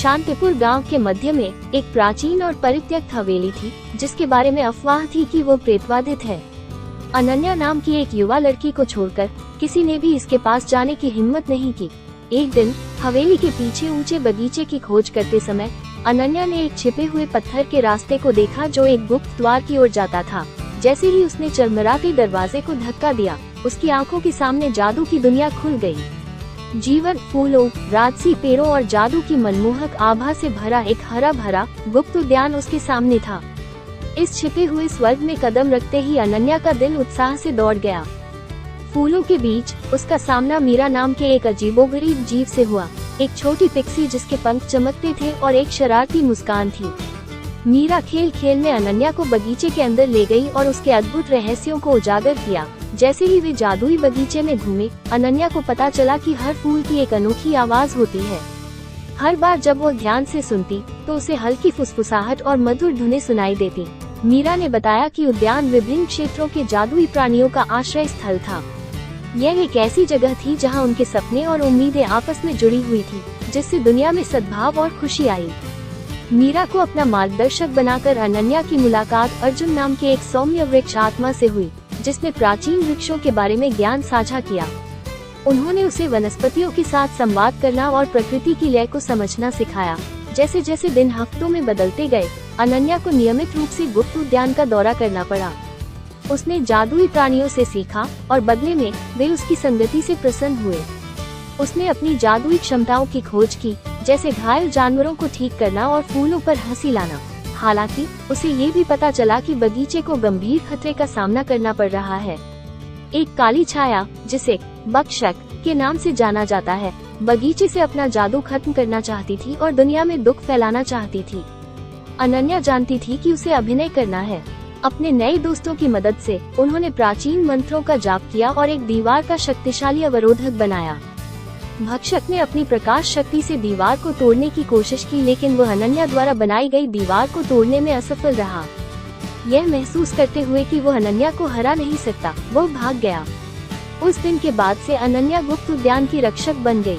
शांतिपुर गांव के मध्य में एक प्राचीन और परित्यक्त हवेली थी, जिसके बारे में अफवाह थी कि वो प्रेतबाधित है। अनन्या नाम की एक युवा लड़की को छोड़कर किसी ने भी इसके पास जाने की हिम्मत नहीं की। एक दिन हवेली के पीछे ऊंचे बगीचे की खोज करते समय अनन्या ने एक छिपे हुए पत्थर के रास्ते को देखा जो एक गुप्त द्वार की ओर जाता था। जैसे ही उसने चरमराते दरवाजे को धक्का दिया, उसकी आंखों के सामने जादू की दुनिया खुल गई। जीवन, फूलों, राजसी पेड़ों और जादू की मनमोहक आभा से भरा एक हरा भरा गुप्त उद्यान उसके सामने था। इस छिपे हुए स्वर्ग में कदम रखते ही अनन्या का दिल उत्साह से दौड़ गया। फूलों के बीच उसका सामना मीरा नाम के एक अजीबोगरीब जीव से हुआ, एक छोटी पिक्सी जिसके पंख चमकते थे और एक शरारती मुस्कान थी। मीरा खेल खेल में अनन्या को बगीचे के अंदर ले गई और उसके अद्भुत रहस्यों को उजागर किया। जैसे ही वे जादुई बगीचे में घूमे, अनन्या को पता चला कि हर फूल की एक अनोखी आवाज होती है। हर बार जब वो ध्यान से सुनती तो उसे हल्की फुसफुसाहट और मधुर धुनें सुनाई देती। मीरा ने बताया कि उद्यान विभिन्न क्षेत्रों के जादुई प्राणियों का आश्रय स्थल था। यह एक ऐसी जगह थी जहां उनके सपने और उम्मीदें आपस में जुड़ी हुई थी, जिससे दुनिया में सद्भाव और खुशी आई। मीरा को अपना मार्गदर्शक बनाकर अनन्या की मुलाकात अर्जुन नाम के एक सौम्य वृक्ष आत्मा से हुई, जिसने प्राचीन वृक्षों के बारे में ज्ञान साझा किया। उन्होंने उसे वनस्पतियों के साथ संवाद करना और प्रकृति की लय को समझना सिखाया। जैसे जैसे दिन हफ्तों में बदलते गए, अनन्या को नियमित रूप से गुप्त उद्यान का दौरा करना पड़ा। उसने जादुई प्राणियों से सीखा और बदले में वे उसकी संगति से प्रसन्न हुए। उसने अपनी जादुई क्षमताओं की खोज की, जैसे घायल जानवरों को ठीक करना और फूलों पर हंसी लाना। हालांकि उसे ये भी पता चला कि बगीचे को गंभीर खतरे का सामना करना पड़ रहा है। एक काली छाया, जिसे बकशक के नाम से जाना जाता है, बगीचे से अपना जादू खत्म करना चाहती थी और दुनिया में दुख फैलाना चाहती थी। अनन्या जानती थी कि उसे अभिनय करना है। अपने नए दोस्तों की मदद से उन्होंने प्राचीन मंत्रों का जाप किया और एक दीवार का शक्तिशाली अवरोधक बनाया। भक्षक ने अपनी प्रकाश शक्ति से दीवार को तोड़ने की कोशिश की, लेकिन वह अनन्या द्वारा बनाई गई दीवार को तोड़ने में असफल रहा। यह महसूस करते हुए कि वह अनन्या को हरा नहीं सकता, वह भाग गया। उस दिन के बाद से अनन्या गुप्त उद्यान की रक्षक बन गई।